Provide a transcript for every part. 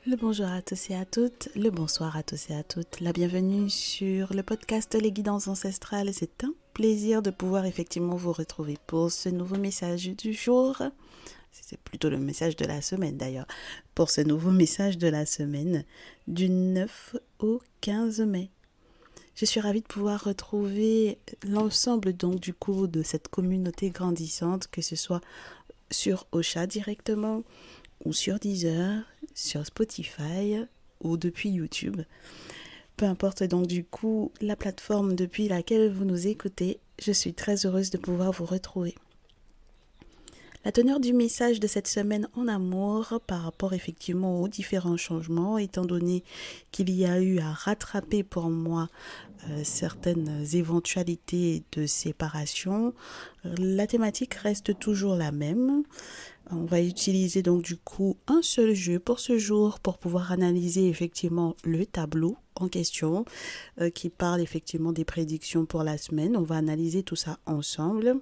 Le bonjour à tous et à toutes, le bonsoir à tous et à toutes, la bienvenue sur le podcast Les Guidances Ancestrales. C'est un plaisir de pouvoir effectivement vous retrouver pour ce nouveau message du jour. C'est plutôt le message de la semaine d'ailleurs. Pour ce nouveau message de la semaine du 9 au 15 mai. Je suis ravie de pouvoir retrouver l'ensemble donc du coup de cette communauté grandissante, que ce soit sur Ocha directement, ou sur Deezer, sur Spotify ou depuis YouTube. Peu importe donc du coup la plateforme depuis laquelle vous nous écoutez, je suis très heureuse de pouvoir vous retrouver. La teneur du message de cette semaine en amour par rapport effectivement aux différents changements, étant donné qu'il y a eu à rattraper pour moi certaines éventualités de séparation, la thématique reste toujours la même. On va utiliser donc du coup un seul jeu pour ce jour pour pouvoir analyser effectivement le tableau en question qui parle effectivement des prédictions pour la semaine. On va analyser tout ça ensemble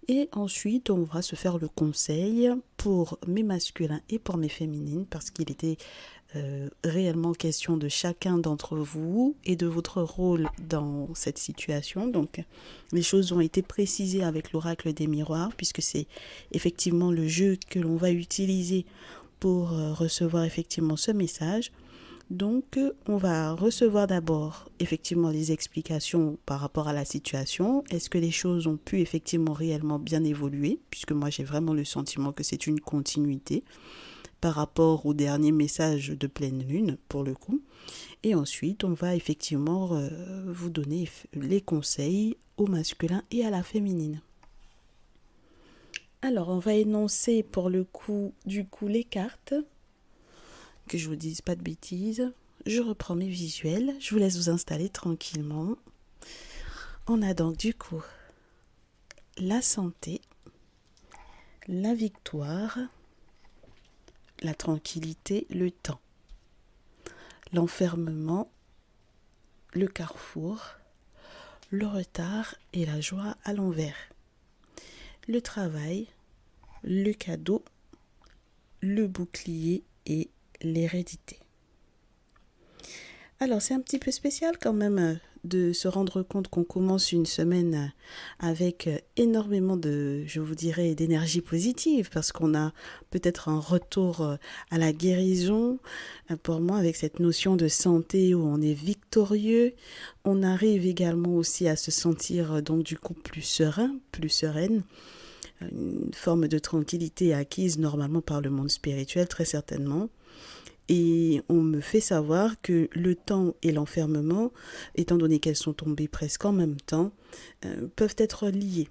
et ensuite on va se faire le conseil pour mes masculins et pour mes féminines parce qu'il était réellement question de chacun d'entre vous et de votre rôle dans cette situation. Donc, les choses ont été précisées avec l'oracle des miroirs, puisque c'est effectivement le jeu que l'on va utiliser pour recevoir effectivement ce message. Donc, on va recevoir d'abord effectivement les explications par rapport à la situation. Est-ce que les choses ont pu effectivement réellement bien évoluer, puisque moi j'ai vraiment le sentiment que c'est une continuité par rapport au dernier message de pleine lune pour le coup. Et ensuite, on va effectivement vous donner les conseils au masculin et à la féminine. Alors, on va énoncer pour le coup, du coup, les cartes. Que je vous dise pas de bêtises. Je reprends mes visuels. Je vous laisse vous installer tranquillement. On a donc du coup la santé, la victoire, la tranquillité, le temps, l'enfermement, le carrefour, le retard et la joie à l'envers, le travail, le cadeau, le bouclier et l'hérédité. Alors c'est un petit peu spécial quand même de se rendre compte qu'on commence une semaine avec énormément de, je vous dirais, d'énergie positive parce qu'on a peut-être un retour à la guérison. Pour moi, avec cette notion de santé où on est victorieux, on arrive également aussi à se sentir donc du coup plus serein, plus sereine. Une forme de tranquillité acquise normalement par le monde spirituel, très certainement. Et on me fait savoir que le temps et l'enfermement, étant donné qu'elles sont tombées presque en même temps, peuvent être liées.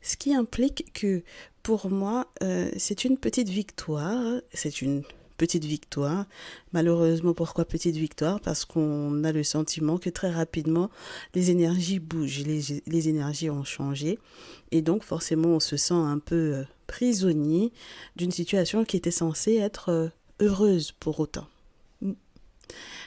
Ce qui implique que pour moi, c'est une petite victoire, Malheureusement, pourquoi petite victoire? Parce qu'on a le sentiment que très rapidement, les énergies bougent, les énergies ont changé. Et donc, forcément, on se sent un peu prisonnier d'une situation qui était censée être heureuse pour autant.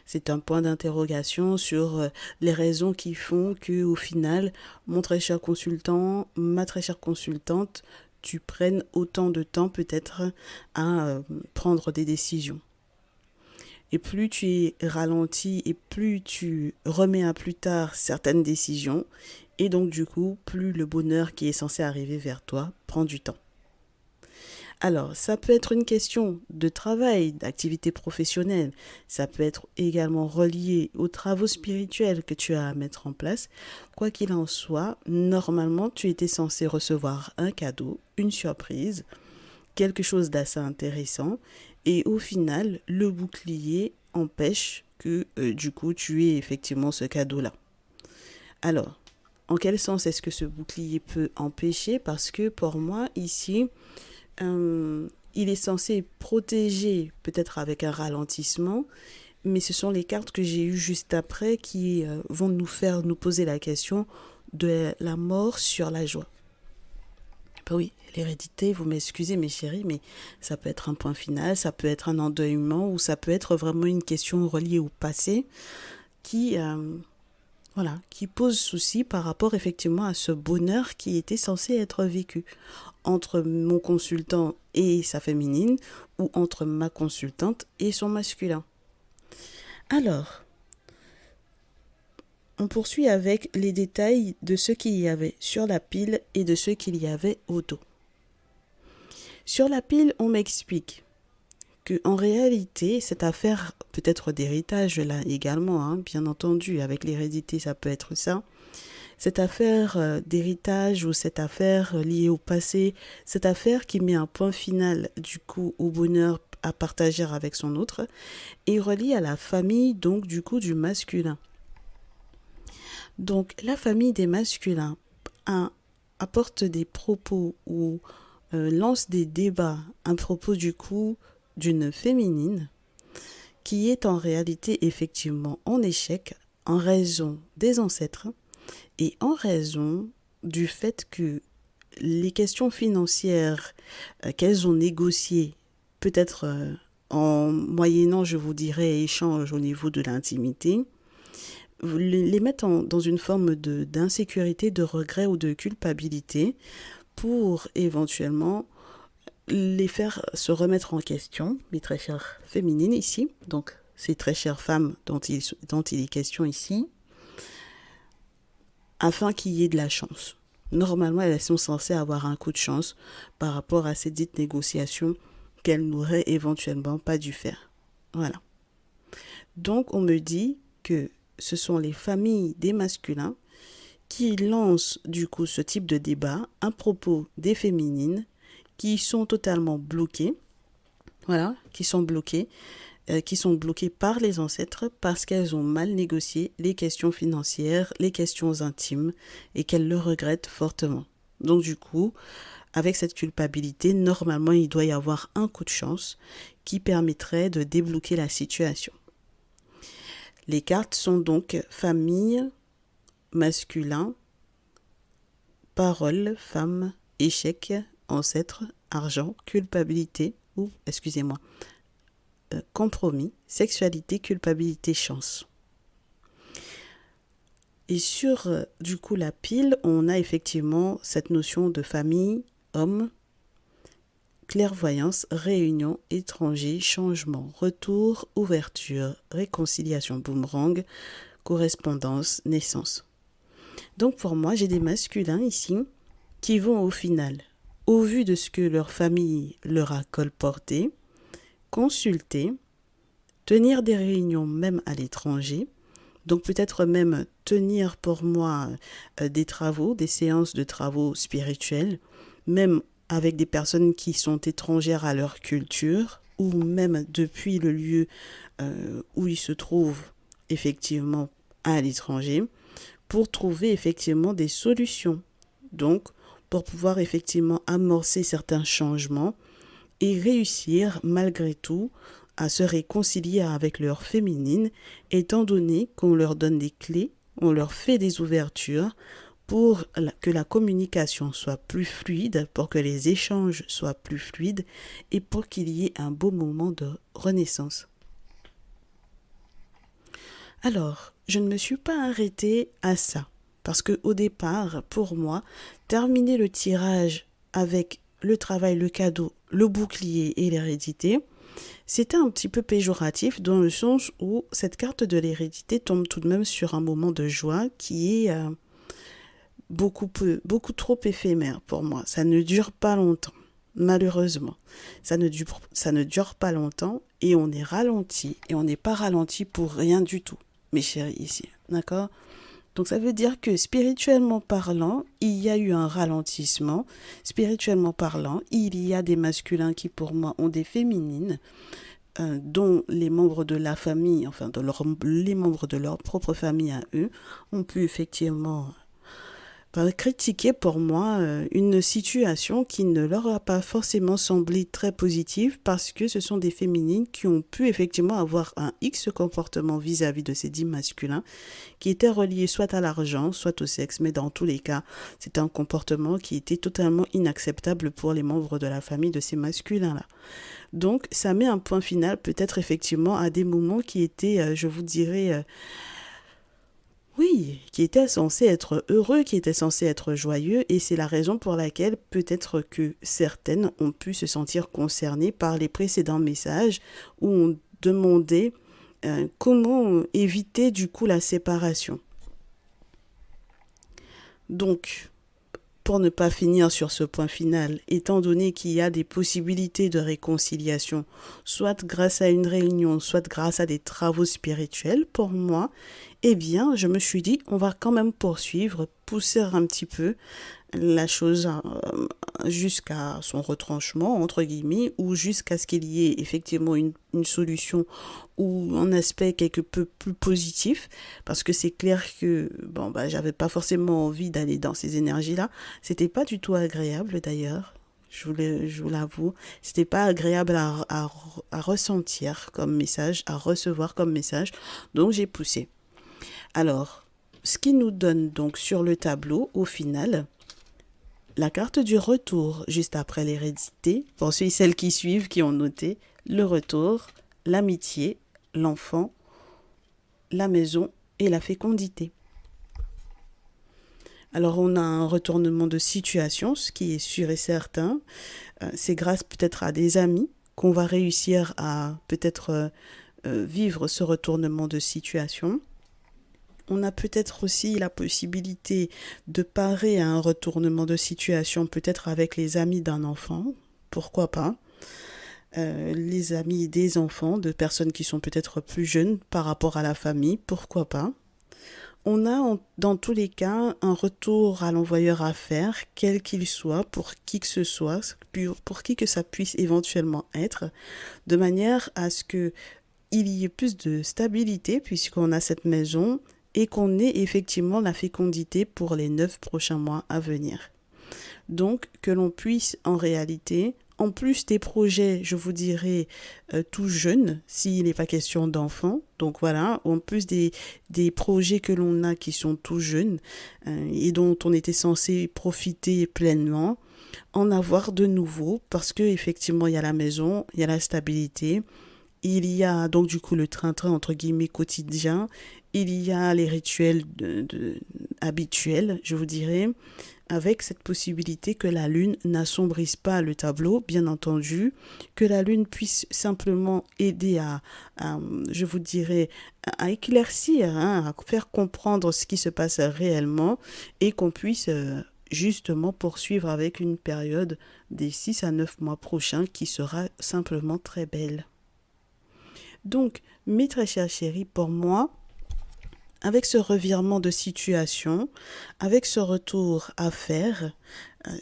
C'est un point d'interrogation sur les raisons qui font que, au final, mon très cher consultant, ma très chère consultante, tu prennes autant de temps peut-être à prendre des décisions. Et plus tu es ralenti et plus tu remets à plus tard certaines décisions, et donc du coup, plus le bonheur qui est censé arriver vers toi prend du temps. Alors, ça peut être une question de travail, d'activité professionnelle. Ça peut être également relié aux travaux spirituels que tu as à mettre en place. Quoi qu'il en soit, normalement, tu étais censé recevoir un cadeau, une surprise, quelque chose d'assez intéressant. Et au final, le bouclier empêche que, du coup, tu aies effectivement ce cadeau-là. Alors, en quel sens est-ce que ce bouclier peut empêcher? Parce que pour moi, ici, il est censé protéger peut-être avec un ralentissement, mais ce sont les cartes que j'ai eues juste après qui vont nous faire nous poser la question de la mort sur la joie. Ben oui, l'hérédité, vous m'excusez mes chéris, mais ça peut être un point final, ça peut être un endeuillement ou ça peut être vraiment une question reliée au passé qui Voilà, qui pose souci par rapport effectivement à ce bonheur qui était censé être vécu entre mon consultant et sa féminine ou entre ma consultante et son masculin. Alors, on poursuit avec les détails de ce qu'il y avait sur la pile et de ce qu'il y avait au dos. Sur la pile, on m'explique que en réalité, cette affaire peut-être d'héritage là également, bien entendu, avec l'hérédité, ça peut être ça. Cette affaire d'héritage ou cette affaire liée au passé, cette affaire qui met un point final du coup au bonheur à partager avec son autre, est reliée à la famille donc du coup du masculin. Donc la famille des masculins apporte des propos ou lance des débats à propos du coup d'une féminine qui est en réalité effectivement en échec en raison des ancêtres et en raison du fait que les questions financières qu'elles ont négociées, peut-être en moyennant, je vous dirais, échange au niveau de l'intimité, les mettent dans une forme d'insécurité, de regret ou de culpabilité pour éventuellement les faire se remettre en question, mes très chères féminines ici, donc ces très chères femmes dont il est question ici, afin qu'il y ait de la chance. Normalement, elles sont censées avoir un coup de chance par rapport à ces dites négociations qu'elles n'auraient éventuellement pas dû faire. Voilà. Donc, on me dit que ce sont les familles des masculins qui lancent du coup ce type de débat à propos des féminines qui sont totalement bloquées, voilà, qui sont bloquées par les ancêtres parce qu'elles ont mal négocié les questions financières, les questions intimes et qu'elles le regrettent fortement. Donc du coup, avec cette culpabilité, normalement, il doit y avoir un coup de chance qui permettrait de débloquer la situation. Les cartes sont donc famille, masculin, parole, femme, échec, ancêtre, argent, culpabilité ou, compromis, sexualité, culpabilité, chance. Et sur, du coup, la pile, on a effectivement cette notion de famille, homme, clairvoyance, réunion, étranger, changement, retour, ouverture, réconciliation, boomerang, correspondance, naissance. Donc pour moi, j'ai des masculins ici qui vont au final, au vu de ce que leur famille leur a colporté, consulter, tenir des réunions même à l'étranger, donc peut-être même tenir pour moi des travaux, des séances de travaux spirituels, même avec des personnes qui sont étrangères à leur culture, ou même depuis le lieu où ils se trouvent effectivement à l'étranger, pour trouver effectivement des solutions. Donc, pour pouvoir effectivement amorcer certains changements et réussir malgré tout à se réconcilier avec leur féminine, étant donné qu'on leur donne des clés, on leur fait des ouvertures pour que la communication soit plus fluide, pour que les échanges soient plus fluides et pour qu'il y ait un beau moment de renaissance. Alors, je ne me suis pas arrêtée à ça, parce que au départ, pour moi, terminer le tirage avec le travail, le cadeau, le bouclier et l'hérédité, c'était un petit peu péjoratif dans le sens où cette carte de l'hérédité tombe tout de même sur un moment de joie qui est beaucoup trop éphémère pour moi. Ça ne dure pas longtemps, malheureusement. Ça ne dure pas longtemps et on est ralenti et on n'est pas ralenti pour rien du tout, mes chéris ici, d'accord ? Donc ça veut dire que spirituellement parlant, il y a eu un ralentissement. Spirituellement parlant, il y a des masculins qui pour moi ont des féminines, dont les membres de la famille, enfin les membres de leur propre famille à eux, ont pu effectivement critiquer pour moi une situation qui ne leur a pas forcément semblé très positive parce que ce sont des féminines qui ont pu effectivement avoir un X comportement vis-à-vis de ces dits masculins qui était relié soit à l'argent, soit au sexe, mais dans tous les cas, c'est un comportement qui était totalement inacceptable pour les membres de la famille de ces masculins-là. Donc, ça met un point final peut-être effectivement à des moments qui étaient, je vous dirais, Oui, qui était censé être heureux, qui était censé être joyeux, et c'est la raison pour laquelle peut-être que certaines ont pu se sentir concernées par les précédents messages où on demandait comment éviter du coup la séparation. Donc, pour ne pas finir sur ce point final, étant donné qu'il y a des possibilités de réconciliation, soit grâce à une réunion, soit grâce à des travaux spirituels, pour moi, eh bien, je me suis dit, on va quand même poursuivre, pousser un petit peu la chose jusqu'à son retranchement, entre guillemets, ou jusqu'à ce qu'il y ait effectivement une solution ou un aspect quelque peu plus positif, parce que c'est clair que, bon, bah, j'avais pas forcément envie d'aller dans ces énergies-là. C'était pas du tout agréable d'ailleurs. Je vous l'avoue, c'était pas agréable à ressentir comme message, à recevoir comme message, donc j'ai poussé. Alors, ce qui nous donne donc sur le tableau, au final, la carte du retour, juste après l'hérédité, pour ceux et celles qui suivent, qui ont noté, le retour, l'amitié, l'enfant, la maison et la fécondité. Alors on a un retournement de situation, ce qui est sûr et certain. C'est grâce peut-être à des amis qu'on va réussir à peut-être vivre ce retournement de situation. On a peut-être aussi la possibilité de parer à un retournement de situation, peut-être avec les amis d'un enfant, pourquoi pas. Les amis des enfants, de personnes qui sont peut-être plus jeunes par rapport à la famille, pourquoi pas. On a dans tous les cas un retour à l'envoyeur à faire, quel qu'il soit, pour qui que ce soit, pour qui que ça puisse éventuellement être, de manière à ce que il y ait plus de stabilité puisqu'on a cette maison et qu'on ait effectivement la fécondité pour les 9 prochains mois à venir. Donc que l'on puisse en réalité, en plus des projets, je vous dirais, tout jeunes, s'il n'est pas question d'enfants, donc voilà, en plus des projets que l'on a qui sont tout jeunes et dont on était censé profiter pleinement, en avoir de nouveau parce que effectivement il y a la maison, il y a la stabilité, il y a donc du coup le train-train entre guillemets quotidien, il y a les rituels habituels, je vous dirais, avec cette possibilité que la lune n'assombrisse pas le tableau, bien entendu, que la lune puisse simplement aider je vous dirais, à éclaircir, hein, à faire comprendre ce qui se passe réellement et qu'on puisse justement poursuivre avec une période des 6 à 9 mois prochains qui sera simplement très belle. Donc, mes très chers chéris, pour moi, avec ce revirement de situation, avec ce retour à faire,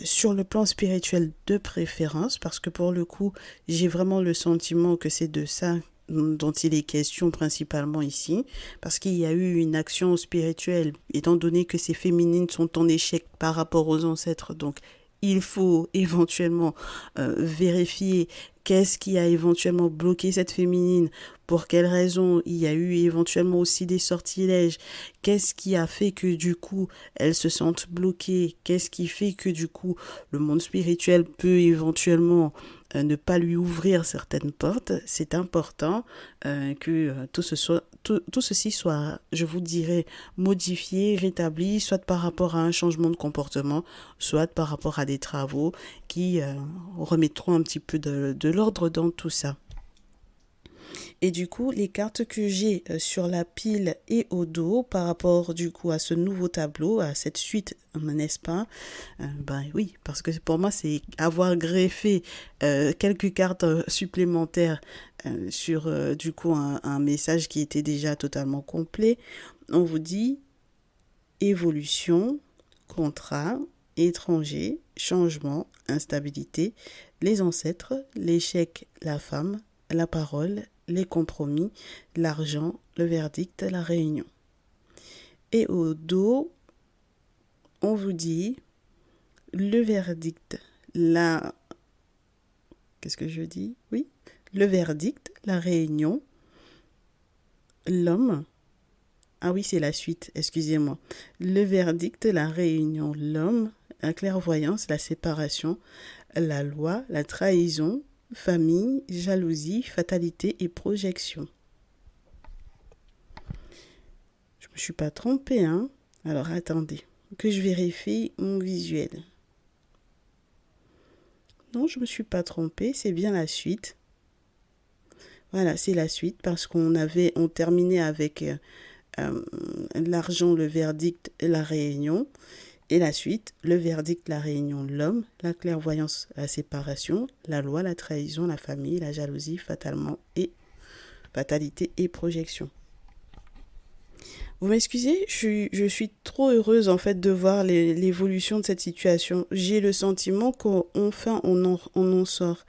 sur le plan spirituel de préférence, parce que pour le coup, j'ai vraiment le sentiment que c'est de ça dont il est question principalement ici, parce qu'il y a eu une action spirituelle, étant donné que ces féminines sont en échec par rapport aux ancêtres, donc il faut éventuellement vérifier qu'est-ce qui a éventuellement bloqué cette féminine, pour quelles raisons il y a eu éventuellement aussi des sortilèges, qu'est-ce qui a fait que du coup elles se sentent bloquées, qu'est-ce qui fait que du coup le monde spirituel peut éventuellement ne pas lui ouvrir certaines portes. C'est important que tout ceci soit, je vous dirais, modifié, rétabli, soit par rapport à un changement de comportement, soit par rapport à des travaux qui remettront un petit peu de l'ordre dans tout ça. Et du coup, les cartes que j'ai sur la pile et au dos par rapport du coup à ce nouveau tableau, à cette suite, n'est-ce pas? Ben oui, parce que pour moi, c'est avoir greffé quelques cartes supplémentaires sur du coup un message qui était déjà totalement complet. On vous dit évolution, contrat, étranger, changement, instabilité, les ancêtres, l'échec, la femme, la parole, les compromis, l'argent, le verdict, la réunion. Et au dos, on vous dit le verdict, la... Qu'est-ce que je dis? Oui, le verdict, la réunion, l'homme. Ah oui, c'est la suite, excusez-moi. Le verdict, la réunion, l'homme, la clairvoyance, la séparation, la loi, la trahison, famille, jalousie, fatalité et projection. Je suis pas trompée, hein? Alors attendez, que je vérifie mon visuel. Non, je me suis pas trompée, c'est bien la suite. Voilà, c'est la suite parce on terminait avec l'argent, le verdict, la réunion. Et la suite, le verdict, la réunion, l'homme, la clairvoyance, la séparation, la loi, la trahison, la famille, la jalousie, fatalité et projection. Vous m'excusez, je suis trop heureuse en fait de voir l'évolution de cette situation. J'ai le sentiment qu'enfin on en sort.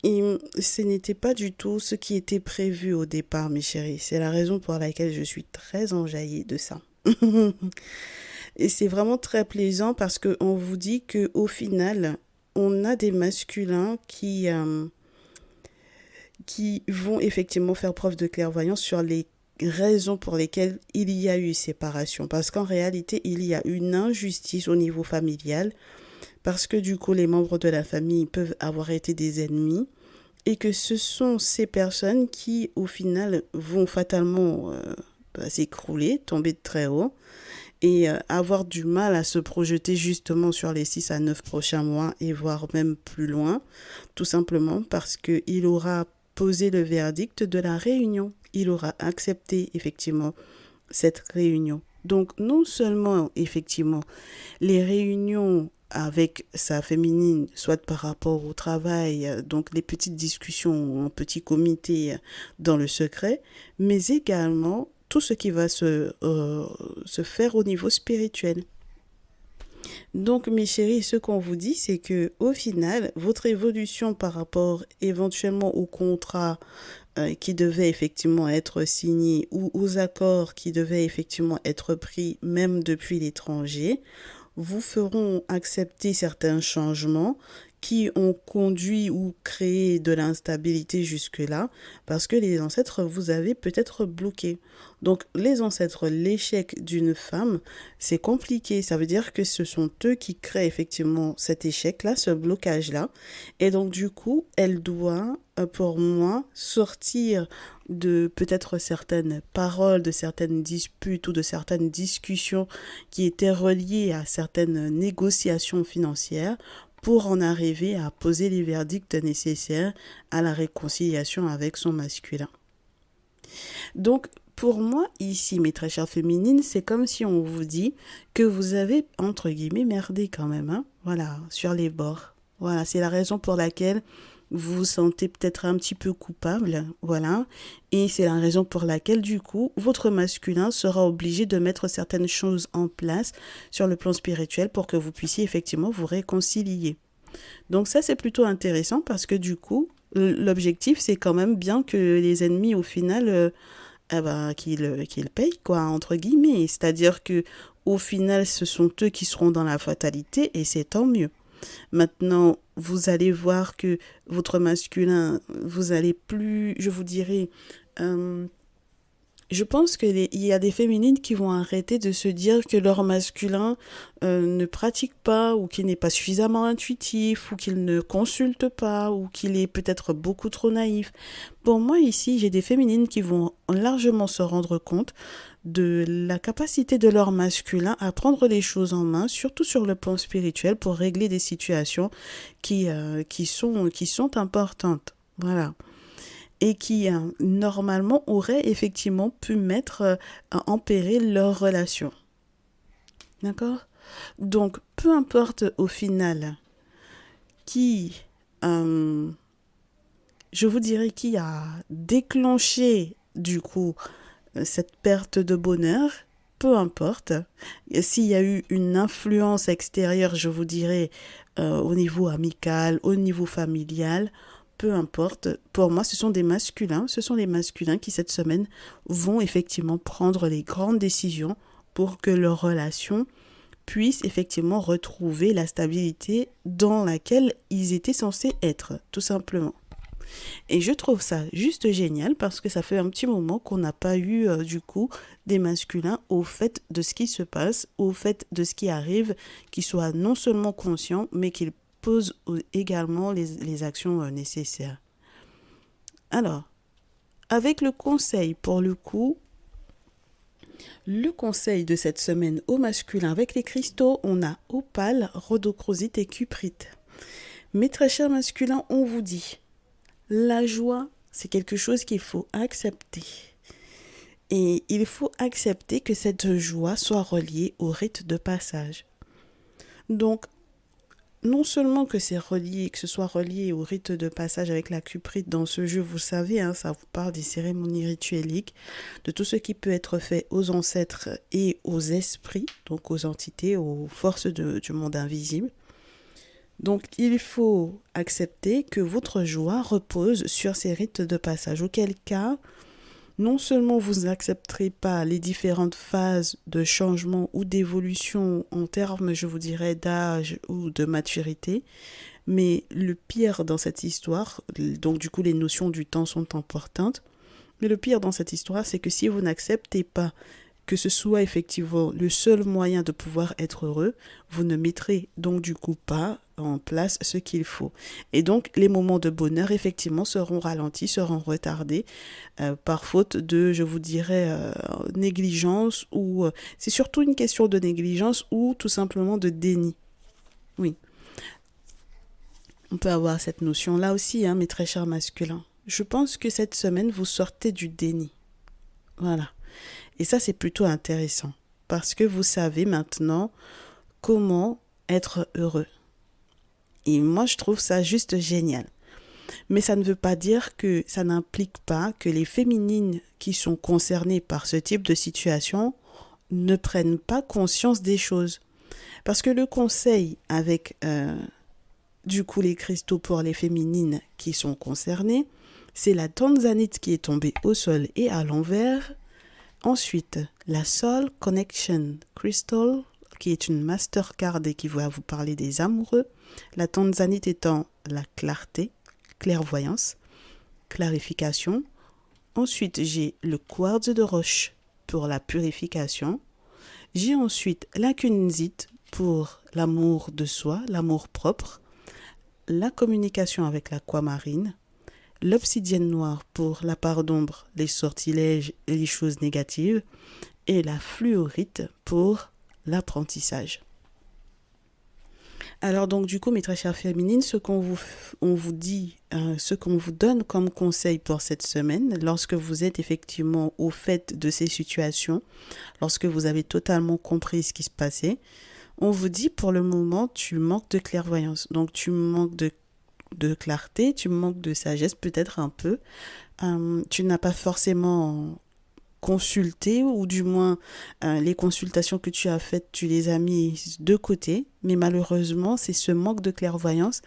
Et ce n'était pas du tout ce qui était prévu au départ, mes chéris. C'est la raison pour laquelle je suis très enjaillée de ça. Et c'est vraiment très plaisant parce qu'on vous dit que au final, on a des masculins qui vont effectivement faire preuve de clairvoyance sur les raisons pour lesquelles il y a eu séparation. Parce qu'en réalité, il y a une injustice au niveau familial, parce que du coup, les membres de la famille peuvent avoir été des ennemis, et que ce sont ces personnes qui, au final, vont fatalement s'écrouler, tomber de très haut, et avoir du mal à se projeter justement sur les 6 à 9 prochains mois et voire même plus loin, tout simplement parce qu'il aura posé le verdict de la réunion. Il aura accepté effectivement cette réunion. Donc non seulement effectivement les réunions avec sa féminine, soit par rapport au travail, donc les petites discussions en petit comité dans le secret, mais également tout ce qui va se faire au niveau spirituel. Donc, mes chéris, ce qu'on vous dit, c'est que au final, votre évolution par rapport éventuellement au contrat qui devait effectivement être signé ou aux accords qui devaient effectivement être pris même depuis l'étranger, vous feront accepter certains changements qui ont conduit ou créé de l'instabilité jusque-là, parce que les ancêtres vous avaient peut-être bloqué. Donc les ancêtres, l'échec d'une femme, c'est compliqué. Ça veut dire que ce sont eux qui créent effectivement cet échec-là, ce blocage-là. Et donc du coup, elle doit, pour moi, sortir de peut-être certaines paroles, de certaines disputes ou de certaines discussions qui étaient reliées à certaines négociations financières pour en arriver à poser les verdicts nécessaires à la réconciliation avec son masculin. Donc, pour moi, ici, mes très chères féminines, c'est comme si on vous dit que vous avez, entre guillemets, merdé quand même, hein, voilà, sur les bords. Voilà, c'est la raison pour laquelle vous vous sentez peut-être un petit peu coupable, voilà, et c'est la raison pour laquelle, du coup, votre masculin sera obligé de mettre certaines choses en place sur le plan spirituel pour que vous puissiez effectivement vous réconcilier. Donc ça, c'est plutôt intéressant parce que du coup, l'objectif, c'est quand même bien que les ennemis, au final, qu'ils payent, quoi, entre guillemets. C'est-à-dire que au final, ce sont eux qui seront dans la fatalité et c'est tant mieux. Maintenant, vous allez voir que votre masculin, vous allez plus, je vous dirais, euh, je pense qu'il y a des féminines qui vont arrêter de se dire que leur masculin ne pratique pas ou qu'il n'est pas suffisamment intuitif ou qu'il ne consulte pas ou qu'il est peut-être beaucoup trop naïf. Pour moi ici, j'ai des féminines qui vont largement se rendre compte de la capacité de leur masculin à prendre les choses en main, surtout sur le plan spirituel, pour régler des situations qui sont importantes. Voilà. Et qui normalement auraient effectivement pu mettre en péril leur relation. D'accord? Donc, peu importe au final qui, je vous dirais, qui a déclenché du coup cette perte de bonheur, peu importe. S'il y a eu une influence extérieure, je vous dirais, au niveau amical, au niveau familial, peu importe, pour moi, ce sont les masculins qui, cette semaine, vont effectivement prendre les grandes décisions pour que leur relation puisse effectivement retrouver la stabilité dans laquelle ils étaient censés être, tout simplement. Et je trouve ça juste génial parce que ça fait un petit moment qu'on n'a pas eu du coup des masculins au fait de ce qui se passe, au fait de ce qui arrive, qui soient non seulement conscients, mais qu'ils posent également les actions nécessaires. Alors, avec le conseil pour le coup, Le conseil de cette semaine au masculin avec les cristaux, on a opale, rhodochrosite et cuprite. Mes très chers masculins, on vous dit, la joie, c'est quelque chose qu'il faut accepter. Et il faut accepter que cette joie soit reliée au rite de passage. Donc, non seulement que ce soit relié au rite de passage avec la cuprite dans ce jeu, vous savez, ça vous parle des cérémonies rituelliques, de tout ce qui peut être fait aux ancêtres et aux esprits, donc aux entités, aux forces du monde invisible. Donc, il faut accepter que votre joie repose sur ces rites de passage, auquel cas, non seulement vous n'accepterez pas les différentes phases de changement ou d'évolution en termes, je vous dirais, d'âge ou de maturité, mais le pire dans cette histoire, donc du coup les notions du temps sont importantes, mais le pire dans cette histoire, c'est que si vous n'acceptez pas que ce soit effectivement le seul moyen de pouvoir être heureux, vous ne mettrez donc du coup pas en place ce qu'il faut. Et donc les moments de bonheur effectivement seront ralentis, seront retardés par faute de, je vous dirais, négligence ou c'est surtout une question de négligence ou tout simplement de déni. Oui, on peut avoir cette notion-là aussi, mes très chers masculins. Je pense que cette semaine, vous sortez du déni. Voilà. Et ça, c'est plutôt intéressant parce que vous savez maintenant comment être heureux. Et moi, je trouve ça juste génial. Mais ça ne veut pas dire que ça n'implique pas que les féminines qui sont concernées par ce type de situation ne prennent pas conscience des choses. Parce que le conseil avec du coup les cristaux pour les féminines qui sont concernées, c'est la tanzanite qui est tombée au sol et à l'envers. Ensuite, la Soul Connection Crystal, qui est une Mastercard et qui va vous parler des amoureux. La tanzanite étant la clarté, clairvoyance, clarification. Ensuite, j'ai le quartz de roche pour la purification. J'ai ensuite la kunzite pour l'amour de soi, l'amour propre. La communication avec l'aquamarine. L'obsidienne noire pour la part d'ombre, les sortilèges et les choses négatives, et la fluorite pour l'apprentissage. Alors donc du coup, mes très chères féminines, on vous dit, ce qu'on vous donne comme conseil pour cette semaine, lorsque vous êtes effectivement au fait de ces situations, lorsque vous avez totalement compris ce qui se passait, on vous dit pour le moment, tu manques de clairvoyance, donc tu manques de clarté, tu manques de sagesse peut-être un peu, tu n'as pas forcément consulté ou du moins les consultations que tu as faites, tu les as mises de côté, mais malheureusement c'est ce manque de clairvoyance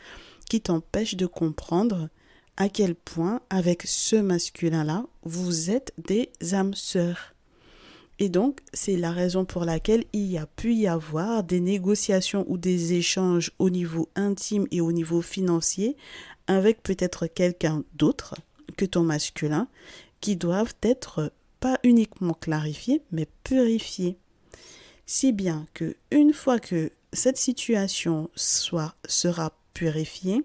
qui t'empêche de comprendre à quel point avec ce masculin-là, vous êtes des âmes sœurs. Et donc, c'est la raison pour laquelle il y a pu y avoir des négociations ou des échanges au niveau intime et au niveau financier avec peut-être quelqu'un d'autre que ton masculin qui doivent être pas uniquement clarifiés, mais purifiés. Si bien que une fois que cette situation sera purifiée,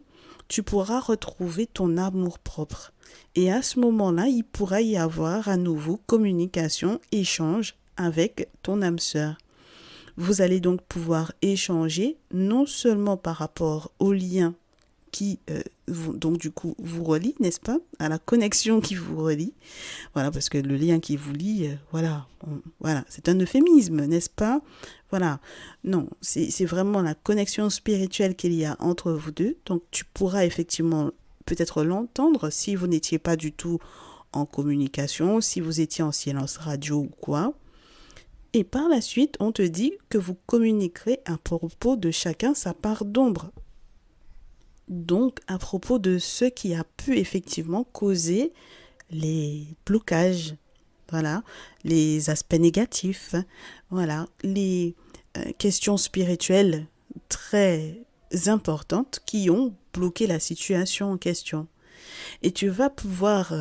tu pourras retrouver ton amour propre. Et à ce moment-là, il pourra y avoir à nouveau communication, échange avec ton âme sœur. Vous allez donc pouvoir échanger non seulement par rapport aux liens qui donc du coup vous relie, n'est-ce pas, à la connexion qui vous relie, voilà, parce que le lien qui vous lie, voilà, c'est un euphémisme, n'est-ce pas, voilà, non, c'est vraiment la connexion spirituelle qu'il y a entre vous deux, donc tu pourras effectivement peut-être l'entendre si vous n'étiez pas du tout en communication, si vous étiez en silence radio ou quoi. Et par la suite, on te dit que vous communiquerez à propos de chacun sa part d'ombre. Donc, à propos de ce qui a pu effectivement causer les blocages, voilà, les aspects négatifs, voilà, les questions spirituelles très importantes qui ont bloqué la situation en question. Et tu vas pouvoir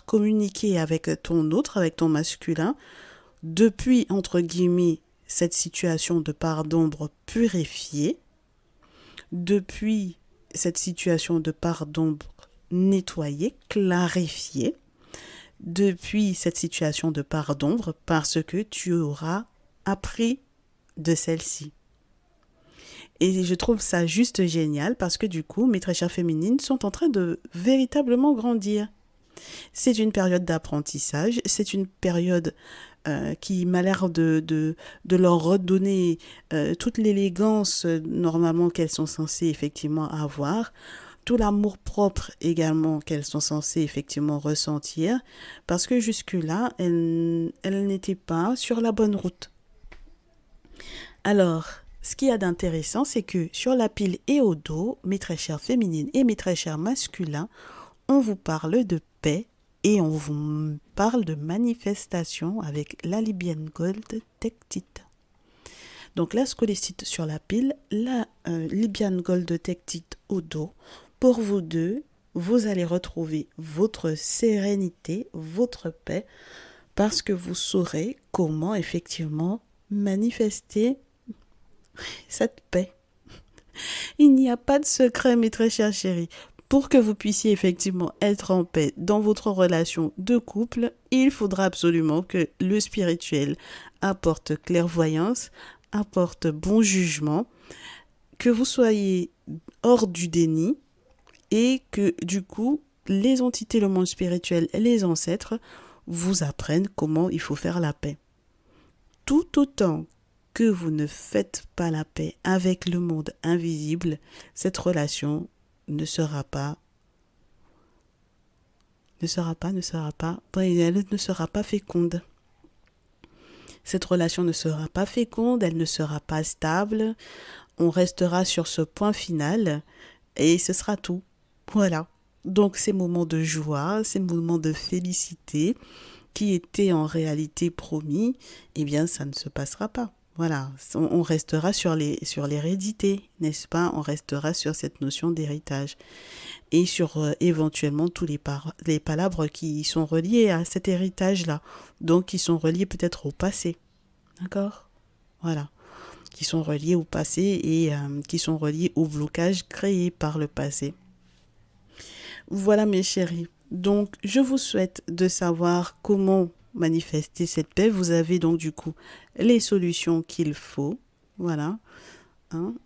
communiquer avec avec ton masculin, depuis, entre guillemets, cette situation de part d'ombre purifiée, depuis cette situation de part d'ombre nettoyée, clarifiée, depuis cette situation de part d'ombre parce que tu auras appris de celle-ci. Et je trouve ça juste génial parce que du coup, mes très chères féminines sont en train de véritablement grandir. C'est une période d'apprentissage, c'est une période qui m'a l'air de leur redonner toute l'élégance normalement qu'elles sont censées effectivement avoir, tout l'amour propre également qu'elles sont censées effectivement ressentir, parce que jusque-là, elles n'étaient pas sur la bonne route. Alors, ce qu'il y a d'intéressant, c'est que sur la pile et au dos, mes très chères féminines et mes très chers masculins, on vous parle de paix et on vous parle de manifestation avec la Libyan Gold Tectite. Donc la scolécite sur la pile, la Libyan Gold Tectite au dos. Pour vous deux, vous allez retrouver votre sérénité, votre paix, parce que vous saurez comment effectivement manifester cette paix. Il n'y a pas de secret, mes très chers chéris. Pour que vous puissiez effectivement être en paix dans votre relation de couple, il faudra absolument que le spirituel apporte clairvoyance, apporte bon jugement, que vous soyez hors du déni et que du coup, les entités, le monde spirituel, les ancêtres vous apprennent comment il faut faire la paix. Tout autant que vous ne faites pas la paix avec le monde invisible, cette relation elle ne sera pas féconde. Cette relation ne sera pas féconde, elle ne sera pas stable. On restera sur ce point final et ce sera tout. Voilà. Donc ces moments de joie, ces moments de félicité qui étaient en réalité promis, eh bien ça ne se passera pas. Voilà, on restera sur l'hérédité, n'est-ce pas? On restera sur cette notion d'héritage et sur éventuellement tous les palabres qui sont reliés à cet héritage-là, donc qui sont reliés peut-être au passé, d'accord? Voilà, qui sont reliés au passé et qui sont reliés au blocage créé par le passé. Voilà mes chéris, donc je vous souhaite de savoir comment manifester cette paix. Vous avez donc du coup les solutions qu'il faut, voilà.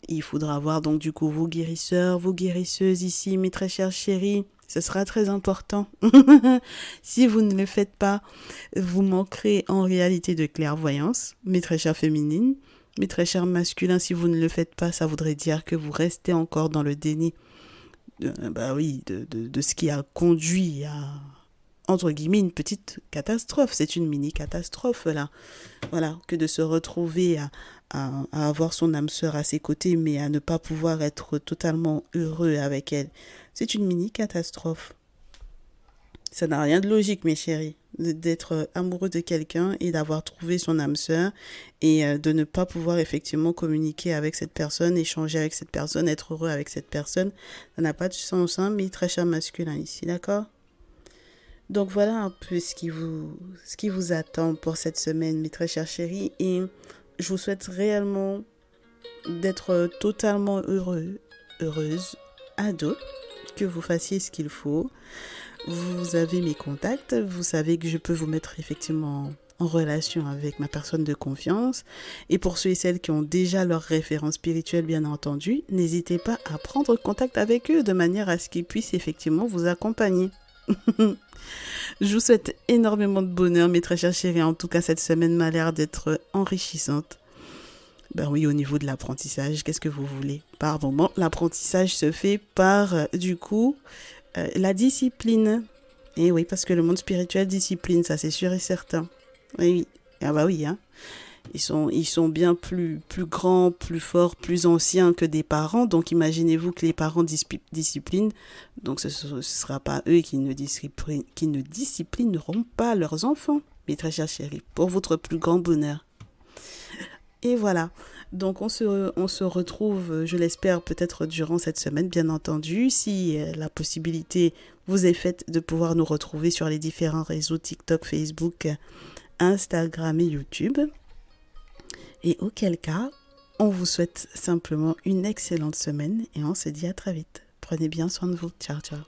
Il faudra avoir donc du coup vos guérisseurs, vos guérisseuses ici, mes très chers chéris. Ce sera très important. Si vous ne le faites pas, vous manquerez en réalité de clairvoyance, mes très chères féminines. Mes très chers masculins, si vous ne le faites pas, ça voudrait dire que vous restez encore dans le déni de ce qui a conduit à, entre guillemets, une petite catastrophe. C'est une mini-catastrophe, là. Voilà, que de se retrouver à avoir son âme sœur à ses côtés, mais à ne pas pouvoir être totalement heureux avec elle. C'est une mini-catastrophe. Ça n'a rien de logique, mes chéris, d'être amoureux de quelqu'un et d'avoir trouvé son âme sœur et de ne pas pouvoir effectivement communiquer avec cette personne, échanger avec cette personne, être heureux avec cette personne. Ça n'a pas de sens, hein, mais très cher masculin ici, d'accord? Donc voilà un peu ce qui vous attend pour cette semaine, mes très chers chéris, et je vous souhaite réellement d'être totalement heureuse, à deux, que vous fassiez ce qu'il faut. Vous avez mes contacts, vous savez que je peux vous mettre effectivement en relation avec ma personne de confiance. Et pour ceux et celles qui ont déjà leur référence spirituelle, bien entendu, n'hésitez pas à prendre contact avec eux de manière à ce qu'ils puissent effectivement vous accompagner. Je vous souhaite énormément de bonheur, mes très chers chéris. En tout cas, cette semaine m'a l'air d'être enrichissante. Ben oui, au niveau de l'apprentissage, qu'est-ce que vous voulez? Par moment, l'apprentissage se fait par, du coup, la discipline. Et oui, parce que le monde spirituel discipline, ça c'est sûr et certain. Oui, ah bah oui, hein. Ils sont bien plus grands, plus forts, plus anciens que des parents. Donc imaginez-vous que les parents disciplinent. Donc ce ne sera pas eux qui ne disciplineront pas leurs enfants, mes très chers chéris, pour votre plus grand bonheur. Et voilà, donc on se retrouve, je l'espère, peut-être durant cette semaine, bien entendu, si la possibilité vous est faite de pouvoir nous retrouver sur les différents réseaux TikTok, Facebook, Instagram et YouTube. Et auquel cas, on vous souhaite simplement une excellente semaine et on se dit à très vite. Prenez bien soin de vous. Ciao, ciao.